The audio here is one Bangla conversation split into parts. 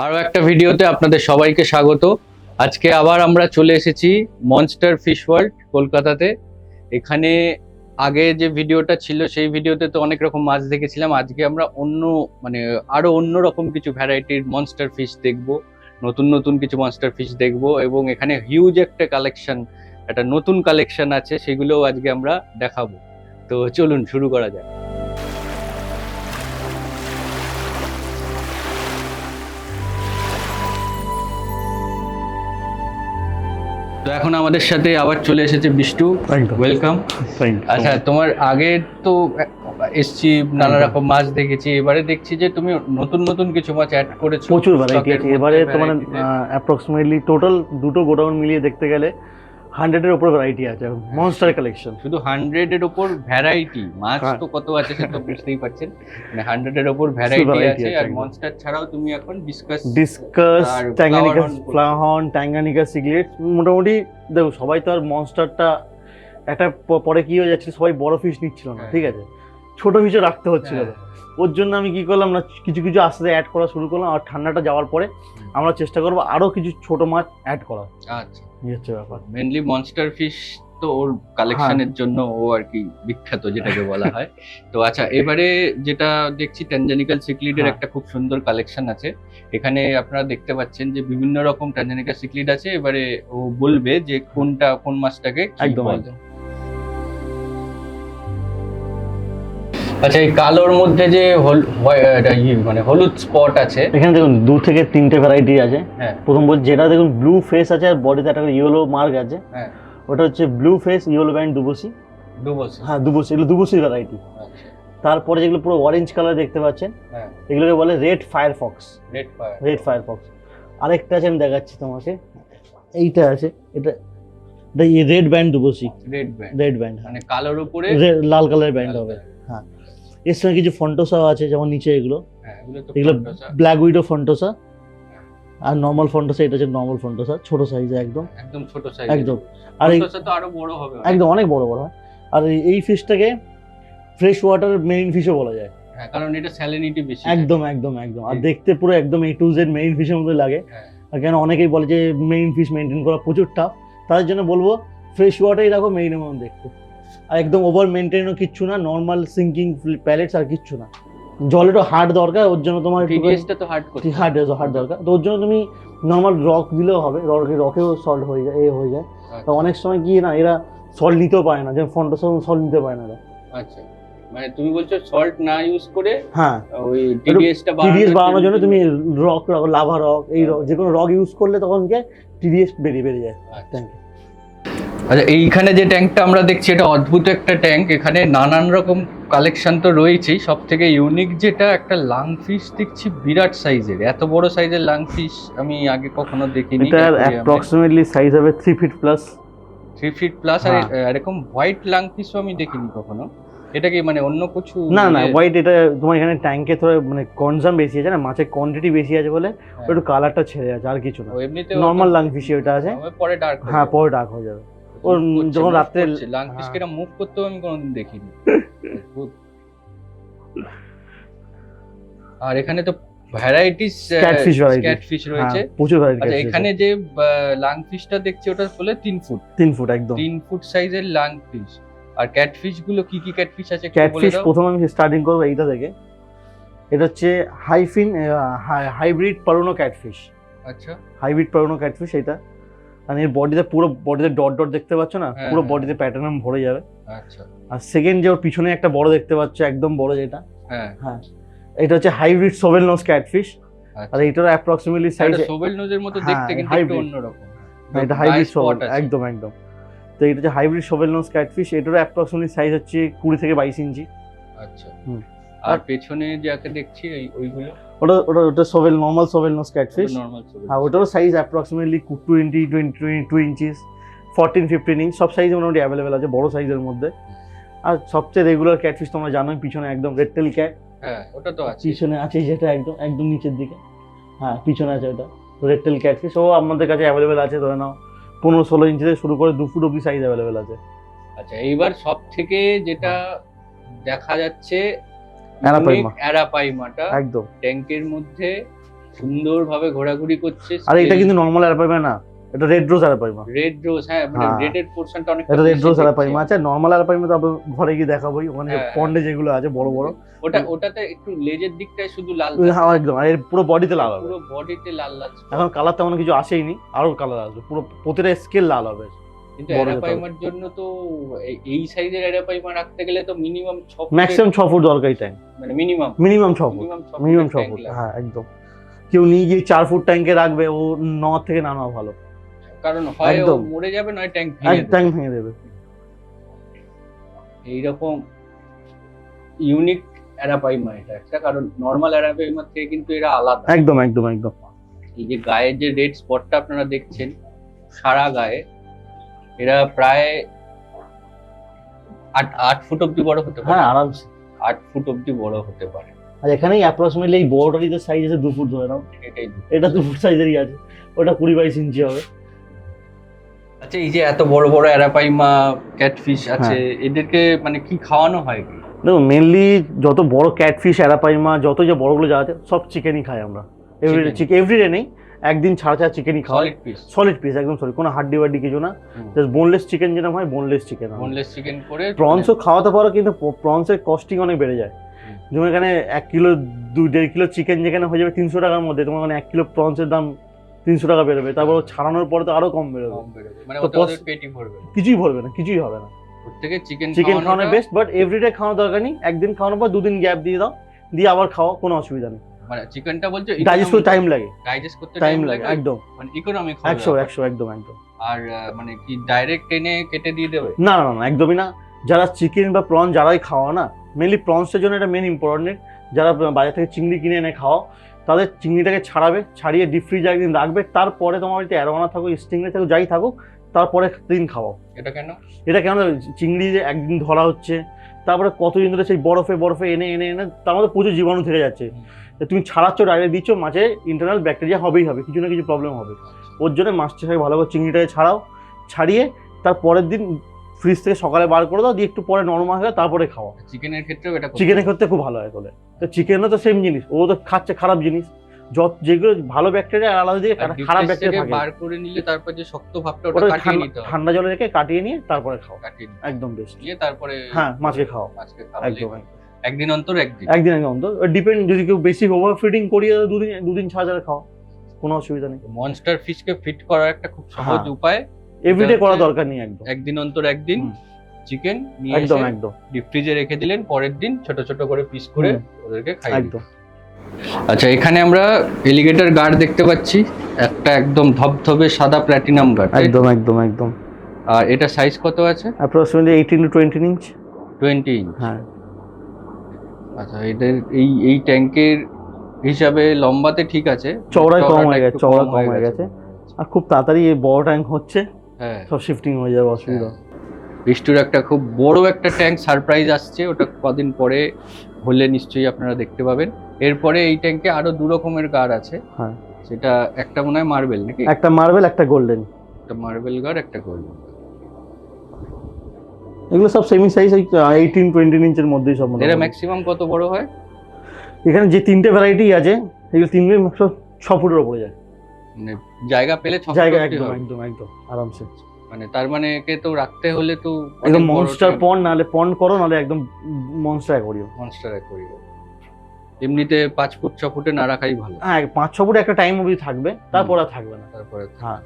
আরো একটা ভিডিওতে আপনাদের সবাইকে স্বাগত। আজকে আবার আমরা চলে এসেছি মনস্টার ফিশ ওয়ার্ল্ড কলকাতাতে। এখানে আগে যে ভিডিওটা ছিল সেই ভিডিওতে তো অনেক রকম মাছ দেখেছিলাম। আজকে আমরা আরো অন্য রকম কিছু ভ্যারাইটির মনস্টার ফিশ দেখবো, নতুন নতুন কিছু মনস্টার ফিশ দেখবো এবং এখানে হিউজ একটা নতুন কালেকশন আছে, সেগুলোও আজকে আমরা দেখাবো। তো চলুন শুরু করা যাক। তো এখন আমাদের সাথে আবার চলে এসেছে বিষ্টু। ওয়েলকাম। আচ্ছা, তোমার আগে তো এসছি, নানা রকম মাছ দেখেছি, এবারে দেখছি যে তুমি নতুন নতুন কিছু মাছ অ্যাড করেছো। প্রচুর ভ্যারাইটি আছে এবারে। তোমার অ্যাপ্রক্সিমেটলি টোটাল দুটো গোডাউন মিলিয়ে দেখতে গেলে 100-এর উপর ভ্যারাইটি আছে মনস্টার কালেকশন। শুধু 100-এর উপর ভ্যারাইটি মাছ তো কত আছে সেটা তো বুঝতেই পারছেন। মানে 100-এর উপর ভ্যারাইটি আছে। আর মনস্টার ছাড়াও তুমি এখন ডিসকাস ট্যাঙ্গানিকা ফ্লাহর্ন, ট্যাঙ্গানিকা সিগলেট, মোটামুটি দেখো সবাই তো আর মনস্টারটা একটা পরে কি হয়ে যাচ্ছে, সবাই বড় ফিশ নিচ্ছিল না, ঠিক আছে, ছোট ফিশও রাখতে হচ্ছিল। ওর জন্য আমি কি করলাম না, কিছু কিছু আস্তে আস্তে অ্যাড করা শুরু করলাম। আর ঠান্ডাটা যাওয়ার পরে আমরা চেষ্টা করবো আরো কিছু ছোট মাছ অ্যাড করা। আচ্ছা, এই হচ্ছে ব্যাপার। মেইনলি মনস্টার ফিশ তো ওর কালেকশনের জন্য ও আর কি বিখ্যাত, যেটাকে বলা হয়। তো আচ্ছা, এবারে যেটা দেখছি ট্যানজানিকাল সিক্লিডের একটা খুব সুন্দর কালেকশন আছে। এখানে আপনারা দেখতে পাচ্ছেন যে বিভিন্ন রকম ট্যানজানিকাল সিক্লিড আছে। এবারে ও বলবে যে কোন মাছটাকে কি বলে। আচ্ছা, এই কালোর মধ্যে যে হলুদ স্পট আছে, এখানে দেখুন 2 থেকে 3টে ভ্যারাইটি আছে। প্রথম বল যেটা দেখুন ব্লু ফেস আছে আর বডিতে একটা ইয়েলো মার্ক আছে, ওটা হচ্ছে ব্লু ফেস ইয়েলো ব্যান্ড দুবসি। হ্যাঁ, দুবসি, এগুলো দুবসি ভ্যারাইটি। তারপরে যেগুলো পুরো অরেঞ্জ কালার দেখতে পাচ্ছেন, এগুলোকে বলে রেড ফায়ার ফক্স। আরেকটা আছে, আমি দেখাচ্ছি তোমাকে, এইটা আছে, এটা রেড ব্যান্ড দুবসি। রেড ব্যান্ড মানে কালোর উপরে লাল কালারের ব্যান্ড হবে। হ্যাঁ, এর সঙ্গে কিছু ফন্টোসাও আছে, যেমন নিচে এগুলো এগুলো ব্ল্যাক উইডো ফন্টোসা। আর নরমাল ফন্টোসা, এটা হচ্ছে নরমাল ফন্টোসা, ছোট সাইজে, একদম ছোট সাইজ একদম। আর ফন্টোসা তো আরো বড় হবে, একদম অনেক বড় বড় হয়। আর এই ফিশটাকে ফ্রেশ ওয়াটার মেরিন ফিশও বলা যায়। হ্যাঁ, কারণ এটা স্যালিনিটি বেশি। একদম একদম একদম। আর দেখতে পুরো একদম A to Z মেরিন ফিশের মতো লাগে। আর কেন অনেকেই বলে যে মেরিন ফিশ মেইনটেইন করা প্রচুর টাফ, তাদের জন্য বলবো ফ্রেশ ওয়াটারই রাখো, মেরিনের মতো দেখতে। আর একদম ওভার মেনটেনও কিচ্ছু না, নর্মাল সিঙ্কিং প্যালেটস আর কিচ্ছু না। জলেরও হার্ড দরকার, ওর জন্য তোমার টিডিএসটা তো হার্ড দরকার, তো ওর জন্য তুমি নর্মাল রক দিলেও হবে, রকেও সল্ট হয়ে যায়, হয়ে যায়। তো অনেক সময় কি না, এরা সল্ট নিতেও পারে না, যেমন ফন্টোসা সল্ট নিতে পারে না। আচ্ছা, মানে তুমি বলছো সল্ট না ইউজ করে, হ্যাঁ, ওই টিডিএস বাড়ানোর জন্য তুমি রক, লাভা রক, এই যে কোনো রক ইউজ করলে তখন কি টিডিএস বেরিয়ে যায়। আচ্ছা, এইখানে যে ট্যাঙ্কটা আমরা দেখছি, এটা অদ্ভুত একটা ট্যাঙ্ক। এখানে নানান রকম কালেকশন তো রয়েছেই, সব থেকে ইউনিক যেটা একটা লাং ফিশ দেখছি, বিরাট সাইজের, এত বড় সাইজের লাং ফিশ আমি আগে কখনো দেখিনি। এটার অ্যাপ্রক্সিমেটলি সাইজ হবে 3 ফিট প্লাস। 3 feet plus. আর এরকম হোয়াইট লাং ফিশও আমি দেখিনি কখনো। এটা কি মানে অন্য কিছু? না, হোয়াইট, এটা তোমার এখানে ট্যাঙ্কে তো মানে কনজাম বেশি আছে না, মাছের কোয়ান্টিটি বেশি আছে বলে একটু কালারটা ছেড়ে আছে, আর কিছু না। এমনিতে নরমাল লাং ফিশই ওটা আছে, পরে ডার্ক। হ্যাঁ, পরে ডার্ক হয়ে যাবে। ওর যখন রাতে লাং ফিশকে এটা মুভ করতেও আমি কোনোদিন দেখিনি। আর এখানে তো ভ্যারাইটিস ক্যাটফিশ রয়েছে, প্রচুর ভ্যারাইটি। আচ্ছা, এখানে যে লাং ফিশটা দেখছি ওটা বলে 3 ফুট একদম 3 ফুট সাইজের লাং ফিশ। আর ক্যাটফিশ গুলো কি কি ক্যাটফিশ আছে? ক্যাটফিশ প্রথমে আমি স্টার্টিং করব এইটা থেকে। এটা হচ্ছে হাইব্রিড পারুনো ক্যাটফিশ। আচ্ছা, হাইব্রিড পারুনো ক্যাটফিশ এটা। আর এর বডিতে ডট ডট দেখতে পাচ্ছ না, পুরো বডিতে প্যাটার্ন ভরে যাবে। আচ্ছা, আর সেকেন্ড যে ওর পিছনে একটা বড় দেখতে পাচ্ছ, একদম বড় যেটা, হ্যাঁ, এটা হচ্ছে হাইব্রিড সোভেল নোজ ক্যাটফিশ। আর এইটার অ্যাপ্রক্সিমেটলি সাইজ সোভেল নোজের মতো দেখতে, কিন্তু একটু অন্যরকম। এটা হাইব্রিড সোভেল, একদম একদম। তো এটা হচ্ছে হাইব্রিড সোভেল নোজ ক্যাটফিশ, এটার অ্যাপ্রক্সিমেটলি সাইজ হচ্ছে 20 থেকে 22 ইঞ্চি। আচ্ছা, আর পেছনে যাকে দেখছি ওইগুলো, ওটা সোভেল, নরমাল সোভেল নোজ ক্যাটফিশ। হ্যাঁ, ওটারও সাইজ অ্যাপ্রক্সিমেটলি 22 ইঞ্চিস, 14-15 ইঞ্চ, সব সাইজ মোটামুটি অ্যাভেলেবেল আছে বড় সাইজের মধ্যে। আর সবচেয়ে রেগুলার ক্যাটফিশ তোমরা জানোই, পিছনে একদম রেড টেল ক্যাট। হ্যাঁ, ওটা তো আছে, পিছনে আছে যেটা একদম নিচের দিকে। হ্যাঁ, পিছনে আছে ওটা রেড টেল ক্যাটফিশ। ও আমাদের কাছে অ্যাভেলেবেল আছে, ধরে নাও 15-16 ইঞ্চি থেকে শুরু করে 2 ফুট অব্দি সাইজ অ্যাভেলেবেল আছে। আচ্ছা, এইবার সব থেকে যেটা দেখা যাচ্ছে অ্যারাপাইমাটা একদম ট্যাঙ্কের মধ্যে সুন্দরভাবে ঘোরাঘুরি করছে। আর এটা কিন্তু নরমাল অ্যারাপাইমা না, এটা রেড রোজ অ্যারাপাইমা। রেড রোজ, হ্যাঁ মানে হ্যাঁ। রেডের পোরশনটা অনেক এটা রেড রোজ অ্যারাপাইমা। আচ্ছা নরমাল অ্যারাপাইমা তো আপনার ঘরে গিয়ে দেখাবোই, ওখানে হ্যাঁ, পন্ডে যেগুলো আছে বড় বড়, ওটাতে একটু লেজের দিকটায় শুধু লাল, হ্যাঁ একদম, আর এর পুরো বডিতে লাল হবে। পুরো বডিতে লাল লাল। এখন কালার তেমন কিছু আসেইনি, আরো কালার আসবে, পুরো প্রতিটা স্কেল লাল হবে। কিন্তু অ্যারাপাইমার জন্য তো এই সাইজের অ্যারাপাইমা রাখতে গেলে তো মিনিমাম 6 ফুট, ম্যাক্সিমাম 6 ফুট দরকারি ট্যাঙ্ক, মানে মিনিমাম 6 ফুট, মিনিমাম 6 ফুট। হ্যাঁ একদম, কেউ নিয়ে গিয়ে 4 ফুট ট্যাঙ্কে রাখবে, ও 9 থেকে নামা ভালো, কারণ হয় ও একদম মরে যাবে নয় ট্যাঙ্ক ভেঙে দেবে। এইরকম ইউনিক অ্যারাপাইমা এটা একটা, কারণ নরমাল অ্যারাপাইমার থেকে কিন্তু এরা আলাদা। একদম একদম একদম। এই যে গায়ের যে রেড স্পটটা আপনারা দেখছেন সারা গায়ে, এরা প্রায় 8 ফুট অব্দি বড় হতে পারে। হ্যাঁ আরামসে 8 ফুট অব্দি বড় হতে পারে। আর এখানেই অ্যাপ্রক্সিমেটলি এই বড়টারই তো সাইজ আছে 2 ফুট ধরে নাও, এটাই। এটা 2 ফুট সাইজেরই আছে, ওটা 20-22 ইঞ্চি হবে। আচ্ছা, এই যে এত বড় বড় অ্যারাপাইমা ক্যাটফিশ আছে, এদেরকে মানে কি খাওয়ানো হয় কি? দেখো মেনলি যত বড় ক্যাটফিশ অ্যারাপাইমা যত যে বড়গুলো যা আছে সব চিকেনই খাই আমরা, এভরিডে চিকেন, এভরিডে নেই, একদিন ছাড়া ছাড়া চিকেনই খাওয়া, সলিড পিস একদম সলিড, কোনো হাড্ডি বাড্ডি কিছু না, জাস্ট বোনলেস চিকেন যেটা হয় বোনলেস চিকেন। বোনলেস চিকেন করে প্রনসও খাওয়াতে পারো, কিন্তু প্রনসের কস্টিং অনেক বেড়ে যায়। যেমন এখানে 1 কিলো 2-1.5 কিলো চিকেন যেখানে হয়ে যাবে 300 টাকার মধ্যে, তোমার মানে 1 কিলো প্রনসের দাম 300 টাকা বেরোবে, তারপর ছাড়ানোর পরে তো আরো কম বেরোবে, মানে ওদের পেটই ভরবে, কিছুই ভরবে না, কিছুই হবে না। থেকে চিকেন খাওয়ানো বেস্ট, বাট এভরিডে খাওয়ানো দরকার নেই, একদিন খাওয়ানোর পর 2 দিন গ্যাপ দিয়ে দাও, দিয়ে আবার খাওয়া, কোনো অসুবিধা নেই। মানে চিকেনটা বলছো ডাইজেস্ট করতে টাইম লাগে, টাইম লাগে একদম, মানে ইকোনমিক 100 একদম একদম। আর মানে কি ডাইরেক্ট টেনে কেটে দিয়ে দেবে? না না না একদমই না। যারা চিকেন বা প্রন যারাই খাওয়া না, মেনলি প্রনসের জন্য এটা মেন ইম্পর্টেন্ট, যারা বাজার থেকে চিংড়ি কিনে এনে খাওয়া, তাদের চিংড়িটাকে ছাড়াবে, ছাড়িয়ে ডিপ ফ্রিজে একদিন রাখবে, তারপরে তোমার বাড়িতে অ্যারোয়ানা থাকুক, স্টিংরে থাকুক, যাই থাকুক, তারপরে দিন খাওয়াও। এটা কেন? এটা কেন, চিংড়ি যে একদিন ধরা হচ্ছে, তারপরে কতদিন ধরে সেই বরফে এনে এনে এনে তার মধ্যে প্রচুর জীবাণু থেকে যাচ্ছে, তুমি ছাড়াচ্ছ ডাইরেক্ট দিচ্ছ, মাছে ইন্টারনাল ব্যাকটেরিয়া হবেই হবে, কিছু না কিছু প্রবলেম হবে। ওর জন্য মাছটাকে ভালো করে চিংড়িটাকে ছাড়াও, ছাড়িয়ে তার পরের দিন ফ্রিজ থেকে সকালে বার করে দাও, দিয়ে একটু পরে নরমাল হয়ে তারপরে খাওয়া। চিকেনের ক্ষেত্রেও এটা, চিকেনের ক্ষেত্রে খুব ভালো হয় বলে, তো চিকেনও তো সেম জিনিস, ও তো খাচ্ছে খারাপ জিনিস, যেগুলো ভালো ব্যাকটেরিয়া আলাদা দিকে খারাপ ব্যাকটেরিয়া থাকে, বার করে নিলে তারপর যে শক্ত ভাবটা ওটা কাটিয়ে নিতে হবে, ঠান্ডা জলে রেখে কাটিয়ে নিয়ে তারপরে খাও, একদম বেস্ট। নিয়ে তারপরে হ্যাঁ মাছকে খাও, একদম একদিন অন্তর ডিপেন্ড, যদি কেউ বেশি ওভার ফিডিং করিয়ে দুদিন ছাড়া খাও, কোনো অসুবিধা নেই। মনস্টার ফিশকে ফিট করার একটা খুব সহজ উপায়, এভরিডে করা দরকার নেই, একদম একদিন অন্তর একদিন চিকেন নিয়ে একদম ডিপ ফ্রিজে রেখে দিলেন, পরের দিন ছোট ছোট করে পিস করে ওদেরকে খাইয়ে একদম। আচ্ছা, এখানে আমরা এলিগেটর গার্ড দেখতে পাচ্ছি, একটা একদম ধবধবে সাদা প্ল্যাটিনাম গার্ড, একদম একদম একদম। আর এটা সাইজ কত আছে? Approximately 18 to 20 inch. 20 ইঞ্চ, হ্যাঁ। আচ্ছা, এদের এই ট্যাঙ্কের হিসাবে লম্বাতে ঠিক আছে, চওড়ায় কম হয়ে গেছে, আর খুব তাড়াতাড়ি এই বড় ট্যাঙ্ক হচ্ছে, হ্যাঁ সব শিফটিং হয়ে যাবে, অসুবিধা। বিষ্টুর একটা খুব বড় একটা ট্যাঙ্ক সারপ্রাইজ আসছে, ওটা কদিন পরে হলে নিশ্চয়ই আপনারা দেখতে পাবেন। এরপরে এই ট্যাঙ্কে আরো 2 রকমের গার্ড আছে, হ্যাঁ সেটা একটা মনে হয় মার্বেল নাকি, একটা মার্বেল একটা গোল্ডেন, একটা মার্বেল গার্ড একটা গোল্ডেন। এগুলো সব সেমি সাইজ 18-20 ইঞ্চের মধ্যেই সব। এরা ম্যাক্সিমাম কত বড় হয়? এখানে যে 3টে ভ্যারাইটি আছে, এগুলো 3টে 6 ফুটের উপরে যায়, মানে জায়গা পেলে 6 জায়গা একদম আরামসে। মানে তার মানে একে তো রাখতে হলে তো একদম মনস্টার পন্ড, নালে পন্ড করো, নালে একদম মনস্টার করিও, এমনিতে 5 ফুট 6 ফুটে না রাখাই ভালো। হ্যাঁ 5-6 ফুট একটা টাইম অবধি থাকবে, তারপর আর থাকবে না, হ্যাঁ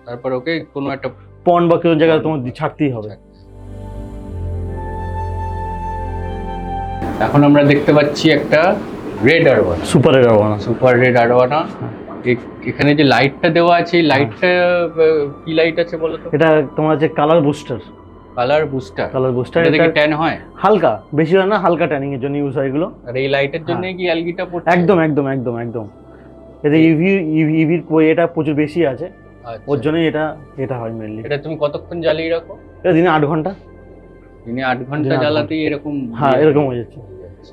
তারপর ওকে কোনো একটা পন্ড বা কোনো জায়গায় তোমার ছাড়তেই হবে। এখন আমরা দেখতে পাচ্ছি একটা রেড আরওয়ানা, সুপার রেড আরওয়ানা। এখানে যে লাইটটা দেওয়া আছে, এই লাইটটা কি লাইট আছে বলো তো? এটা তোমার যে কালার বুস্টার, এটা দেখে ট্যান হয় হালকা, বেশি হয় না, হালকা ট্যানিং এর জন্য ইউজ হয় এগুলো। আর এই লাইটের জন্য কি অ্যালগিটা পড়ছে? একদম এতে ইভির এটা প্রচুর বেশি আছে, ওর জন্যই এটা হয় মেইনলি। এটা তুমি কতক্ষণ জ্বালিয়ে রাখো? এটা দিনে 8 ঘন্টা, দিনে 8 ঘন্টা জ্বালাতেই এরকম? হ্যাঁ এরকম হয়ে যাচ্ছে।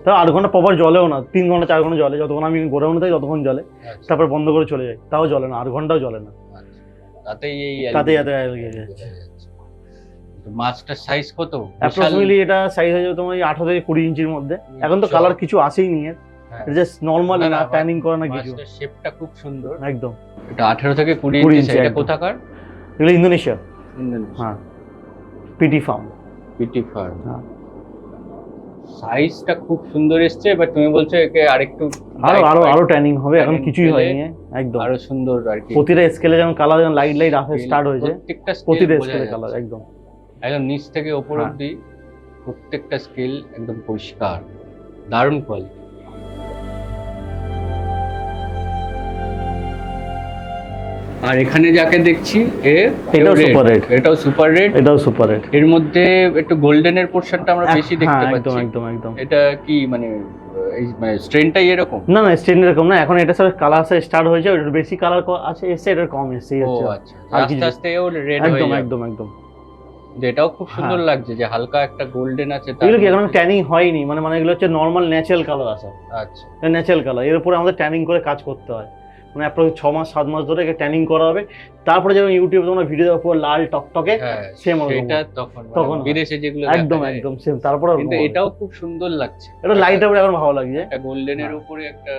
তাও 8 ঘন্টা প্রপার জলেও না, 3 ঘন্টা 4 ঘন্টা জলে, যতক্ষণ আমি গোডাউনে থাকি ততক্ষণ জলে, তারপর বন্ধ করে চলে যাই, তাও জলে না, 8 ঘন্টাও জলে না, তাতেই মাছটার সাইজ কত? অ্যাপ্রক্সিমেটলি এটা সাইজ হয়ে যাবে তোমার 18 থেকে 20 ইঞ্চির মধ্যে। এখন তো কালার কিছু আসেই নি, হ্যাঁ। এটা জাস্ট নরমাল না, না না, ট্যানিং করা না কিছু, মাছটার শেপটা খুব সুন্দর। একদম। এটা 18 থেকে 20 20 ইঞ্চি ইঞ্চি, size। এটা একদম। কোথাকার? এগুলো ইন্দোনেশিয়া, ইন্দোনেশিয়া। হ্যাঁ, পিটি ফার্ম। PT farm. হ্যাঁ। সাইজটা খুব সুন্দর এসছে, বাট তুমি বলছো একে আরেকটু আরো light আরো white আরো ট্যানিং হবে, এখন tanning কিছুই পেলে হয়নি, একদম। আরো সুন্দর আর কি। প্রতিটা স্কেলে যেমন কালার যেমন লাইট লাইট আসা স্টার্ট হয়েছে, প্রত্যেকটা scale প্রতিটা বোঝা স্কেলে যাচ্ছে। কালার একদম। একদম নিচ থেকে ওপর হ্যাঁ। অব্দি প্রত্যেকটা স্কেল একদম পরিষ্কার, দারুণ কোয়ালিটি। আর এখানে যাকে দেখছি এটাও সুপার রেড, এটাও সুপার রেড। এটাও সুপার রেড। এর মধ্যে একটু গোল্ডেনের পোরশনটা আমরা বেশি দেখতে একদম পাচ্ছি। একদম একদম। এটা কি মানে এই মানে স্ট্রেনটাই এরকম? না না, স্টেন এরকম না, এখন এটা সব কালার আসা স্টার্ট হয়েছে, ওটা বেশি কালার আছে এসে, এটা কম এসে ও হচ্ছে। আচ্ছা, আর আস্তে কিছু আস্তে ও রেড হয়ে একদম যাবে। একদম একদম। এটাও খুব সুন্দর হ্যাঁ। লাগছে যে হালকা একটা গোল্ডেন আছে। এগুলো কি এখন ট্যানিং হয়নি, মানে মানে এগুলো হচ্ছে নর্মাল ন্যাচারাল কালার আসা, আচ্ছা। Natural colour. এর উপরে আমাদের ট্যানিং করে কাজ করতে হয়, মানে অ্যাপ্রক্স 6 মাস 7 মাস ধরে ট্যানিং করা হবে, তারপরে যেমন ইউটিউবে তোমরা ভিডিও দেখো পুরো লাল টকটকে, হ্যাঁ, সেম সেটা তখন তখন বিদেশে যেগুলো একদম দেখা যায়। একদম সেম। তারপরে কিন্তু এটাও খুব সুন্দর লাগছে। এটা লাইট আপ এখন ভালো লাগছে। একটা গোল্ডেনের হ্যাঁ। উপরে একটা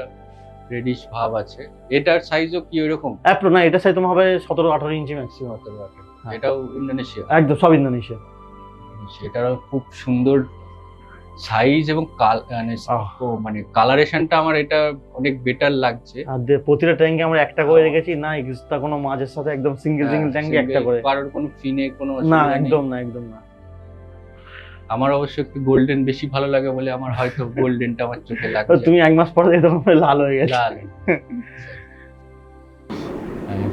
রেডিশ ভাব আছে। এটার সাইজও কি ওরকম? অ্যাপ্রো না, এটা সাইজ তোমার হবে 17-18 ইঞ্চি ম্যাক্সিমাম। হ্যাঁ। এটাও ইন্দোনেশিয়া। একদম সব ইন্দোনেশিয়া। সেটারও খুব সুন্দর সাইজ এবং মানে কালারেশনটা আমার এটা অনেক বেটার লাগছে। আর প্রতিটা ট্যাঙ্কে আমরা একটা করে রেখেছি, না এক্সট্রা কোনো মাঝের সাথে, একদম সিঙ্গেল সিঙ্গেল ট্যাঙ্কে একটা করে। কারোর কোনো ফিনে কোনো না অসুবিধা নেই। একদম না, একদম না। আমার অবশ্য একটু গোল্ডেন বেশি ভালো লাগে বলে আমার হয়তো গোল্ডেনটা আমার চোখে লাগছে। তুমি 1 মাস পরে দেখো তোমার লাল হয়ে গেছে। লাল।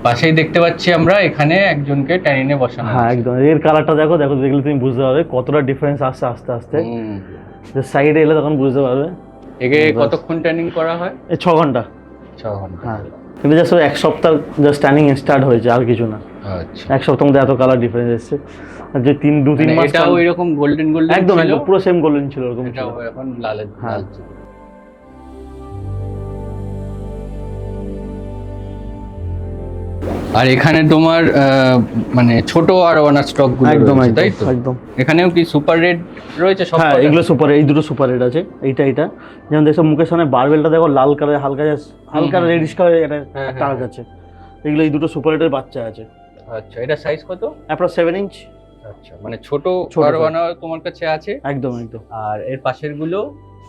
পাশেই দেখতে পাচ্ছি আমরা এখানে একজনকে ট্যানিনে বসানো হ্যাঁ আছে। একদম। এর কালারটা দেখো, দেখো দেখলে তুমি বুঝতে পারবে কতটা ডিফারেন্স আসছে আস্তে আস্তে। হুম। যে সাইডে এলে তখন বুঝতে পারবে। একে বাস। কতক্ষণ ট্যানিং করা হয়? এই 6 ঘন্টা। 6 ঘন্টা। হ্যাঁ, কিন্তু জাস্ট 1 সপ্তাহ জাস্ট ট্যানিং স্টার্ট হয়েছে, আর কিছু না। আচ্ছা। 1 সপ্তাহের মধ্যে এত কালার ডিফারেন্স এসছে। আর যে 2-3 মানে মাস এটাও এরকম গোল্ডেন গোল্ডেন একদম ছিল? একদম পুরো সেম গোল্ডেন ছিল, এরকম ছিল। এটাও এখন লাল হ্যাঁ। ছিল। আর এখানে তোমার মানে ছোট আর ওয়ানার স্টক গুলো একদম রয়েছে, তাই একদম তো? একদম। এখানেও কি সুপার রেড রয়েছে সব? হ্যাঁ, এগুলো সুপার, এই দুটো সুপার রেড আছে, এইটা যেমন দেখছো মুখের সামনে বারবেলটা দেখো লাল কালার, হালকা হালকা রেডিশ কালার, এটা হ্যাঁ, টাচ আছে। এগুলো এই দুটো সুপার রেডের বাচ্চা আছে। আচ্ছা, এটা সাইজ কত? Approx 7 inch. আচ্ছা, মানে ছোট ছোট আর ওয়ানা তোমার কাছে আছে? একদম একদম। আর এর পাশের গুলো?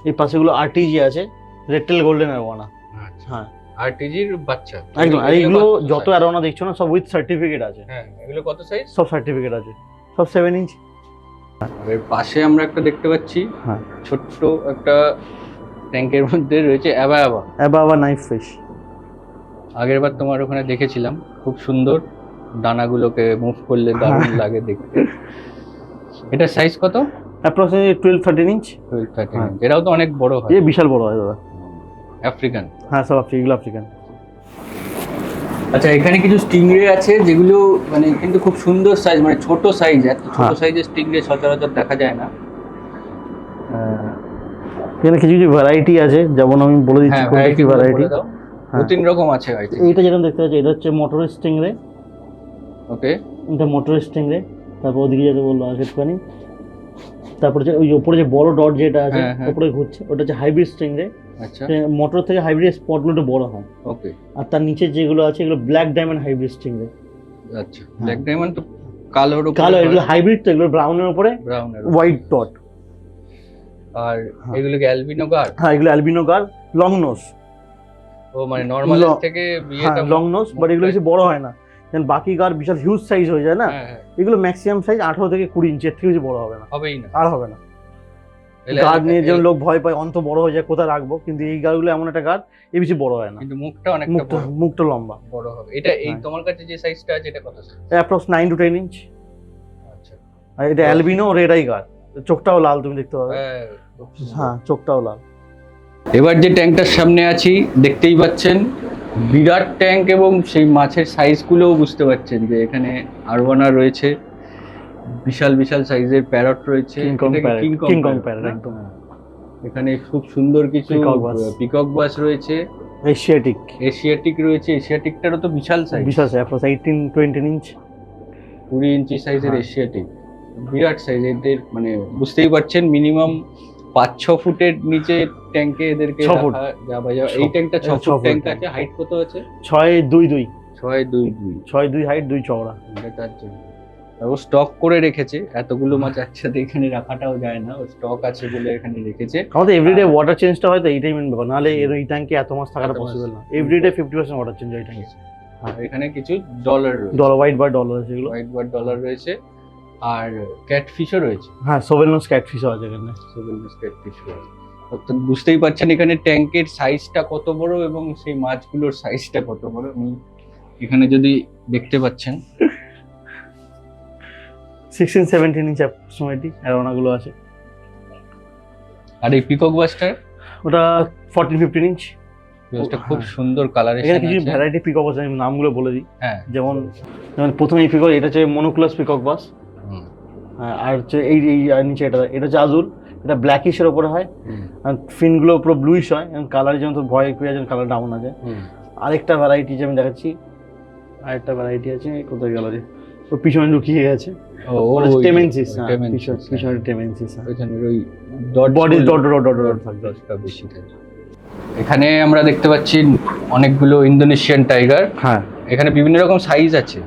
এই পাশেগুলো আরটিজি আছে, রেডটেল গোল্ডেন অ্যারোয়ানা। আচ্ছা, হ্যাঁ আরটিজির বাচ্চা একদম। আর এইগুলো কত যত size? অ্যারোয়ানা দেখছো না, সব উইথ সার্টিফিকেট আছে। হ্যাঁ, এগুলো কত সাইজ? সব সার্টিফিকেট আছে, সব 7 ইঞ্চ। আর এর পাশে আমরা একটা দেখতে পাচ্ছি হ্যাঁ, ছোট্ট একটা ট্যাঙ্কের মধ্যে রয়েছে অ্যাবা। অ্যাবা নাইফ ফিশ। আগের বার তোমার ওখানে দেখেছিলাম, খুব সুন্দর দানাগুলোকে মুভ করলে দারুণ লাগে দেখতে। এটা সাইজ কত? Approximately 12-13 inch. 12-13 হ্যাঁ। এরাও তো অনেক বড় হয়। এই বিশাল বড় হয় দাদা। আফ্রিকান? হ্যাঁ, সব এগুলো আফ্রিকান। আচ্ছা, এখানে কিছু স্টিংরে আছে যেগুলো মানে কিন্তু খুব সুন্দর সাইজ, মানে ছোট সাইজ। এত ছোট হ্যাঁ। সাইজের স্টিংরে সচরাচর দেখা যায় না। এখানে কিছু কিছু ভ্যারাইটি আছে, যেমন আমি বলে দিচ্ছি হ্যাঁ, কোনটা কি ভ্যারাইটি। দু হ্যাঁ। 3 রকম আছে হয়তো। এইটা যেরকম দেখতে পাচ্ছি, এটা হচ্ছে মোটর স্টিংরে। ওকে। এটা মোটর স্টিংরে। তারপর ওদিকে যেতে বললো একটুখানি, তারপর যে ওই উপরে যে বড় ডট যেটা আছে হ্যাঁ, হ্যাঁ। উপরে ঘুরছে, ওটা হচ্ছে হাইব্রিড স্টিংরে। আচ্ছা, মোটর থেকে হাইব্রিড স্পটগুলো একটু বড় হয়। ওকে। আর তার নিচে যেগুলো আছে এগুলো ব্ল্যাক ডায়মন্ড হাইব্রিড স্টিংরে। আচ্ছা, ব্ল্যাক ডায়মন্ড তো কালোর উপরে, কালো, এগুলো হাইব্রিড, তো এগুলো ব্রাউনের উপরে ব্রাউনের। White dot. আর হ্যাঁ। এগুলো কি অ্যালবিনো গার? হ্যাঁ, এগুলো অ্যালবিনো গার, লং নোজ। ও মানে নরমাল থেকে হ্যাঁ, বিয়েটা লং নোজ, বাট এগুলো বেশি বড় হয় না। যেন বাকি গার বিশাল হিউজ সাইজ হয়ে যায় না, হ্যাঁ, হ্যাঁ, এগুলো ম্যাক্সিমাম সাইজ 18 থেকে 20 ইঞ্চি, এর থেকে বেশি বড় হবে না, হবেই না। আর হবে না। এলে- গার নিয়ে যেমন এলে- লোক ভয় পায় অন্ত বড় হয়ে যায়, কোথায় রাখবো, কিন্তু এই গারগুলো এমন একটা গার, এ বেশি বড় হয় না, কিন্তু মুখটা অনেকটা মুখটা বড় মুখটা লম্বা। বড় হবে। এটা এই হ্যাঁ। তোমার কাছে যে সাইজটা আছে এটা কত সাইজ? Approx 9-10 inch. আচ্ছা, আর এটা অ্যালবিনো রেড আই গার, চোখটাও লাল, তুমি দেখতে পাবে। হ্যাঁ, খুব সুন্দর। হ্যাঁ, চোখটাও লাল। এবার যে ট্যাঙ্কটার সামনে আছি দেখতেই পাচ্ছেন, বিরাট ট্যাঙ্ক, এবং সেই মাছের সাইজগুলোও বুঝতে পারছেন যে এখানে আরওয়ানা রয়েছে, বিশাল বিশাল সাইজের প্যারট রয়েছে। কিং কং এটা কি parrot, king King Kong parrot parrot না? একদম। এখানে খুব সুন্দর কিছু Peacock bass। পিকক বাস রয়েছে, এশিয়াটিক, এশিয়াটিক রয়েছে। এশিয়াটিকটারও তো বিশাল সাইজ, বিশাল সাইজ, অ্যাপ্রক্স 18-20 ইঞ্চ। 20 ইঞ্চি সাইজের হ্যাঁ। এশিয়াটিক, বিরাট সাইজ। এদের মানে বুঝতেই পারছেন মিনিমাম 5-6 ফুটের নিচে ট্যাঙ্কে এদেরকে 6 ফুট। রাখা যাবে। এই ট্যাঙ্কটা 6 6 ফুট ফুট ট্যাঙ্ক tank। আছে। হাইট কত আছে? 6'2'2" 6'2'2" 6'2" হাইট, 2 চওড়া। এটা তার জন্য। আর ও স্টক করে রেখেছে, এতগুলো মাছ একসাথে এখানে রাখাটাও যায় না, ও স্টক আছে বলে এখানে রেখেছে। আমাদের এভরিডে ওয়াটার চেঞ্জটা হয় তো, এইটাই মেন ব্যাপার, নাহলে এই ট্যাঙ্কে এত মাছ থাকাটা এত মাছ। পসিবল না। এভরিডে 50% ওয়াটার চেঞ্জ হয় ট্যাঙ্কে। আর এখানে কিছু ডলার রয়েছে, ডলার, হোয়াইট বার ডলার আছে এগুলো। হোয়াইট বার ডলার রয়েছে, আর ক্যাটফিশও রয়েছে। হ্যাঁ, সোভেলনোস ক্যাটফিশও আছে এখানে। সোভেলনোস ক্যাটফিশ রয়েছে। তো বুঝতেই পারছেন এখানে ট্যাঙ্কের সাইজটা কত বড় এবং সেই মাছগুলোর সাইজটা কত বড়। আমি এখানে যদি দেখতে পাচ্ছেন 16-17 ইঞ্চ অ্যাপ্রক্সিমেটলি অ্যারোনাগুলো আছে। আর এই পিকক বাস্টার, ওটা 14-15 ইঞ্চ। ওটা খুব হ্যাঁ। সুন্দর কালারেশন এখানে কিছু আছে। ভ্যারাইটি পিকক আছে, আমি নামগুলো বলে দিই। হ্যাঁ, যেমন প্রথমে এই পিকক, এটা হচ্ছে মনোকুলাস পিকক বাস। হুম, হ্যাঁ, আর হচ্ছে এই এই আর নিচে এটা হচ্ছে আজুল। এটা ব্ল্যাকিশের ওপরে হয়, হুম, আর ফিনগুলো পুরো ব্লুইশ হয়, এবং কালার যেমন তো ভয় পেয়ে যান, কালার ডাউন আছে। হুম। আরেকটা ভ্যারাইটি যে আমি দেখাচ্ছি, আরেকটা ভ্যারাইটি আছে, কোথায় গেল রে, ও পিছনে লুকিয়ে গেছে। টেমেনসিস, পিছনে টেমেনসিস। পেছনের ওই dot body dot dot dot dot থাকবে। ডটটা বেশি থাকে। এখানে আমরা দেখতে পাচ্ছি অনেকগুলো ইন্দোনেশিয়ান টাইগার। হ্যাঁ, এখানে বিভিন্ন রকম সাইজ আছে।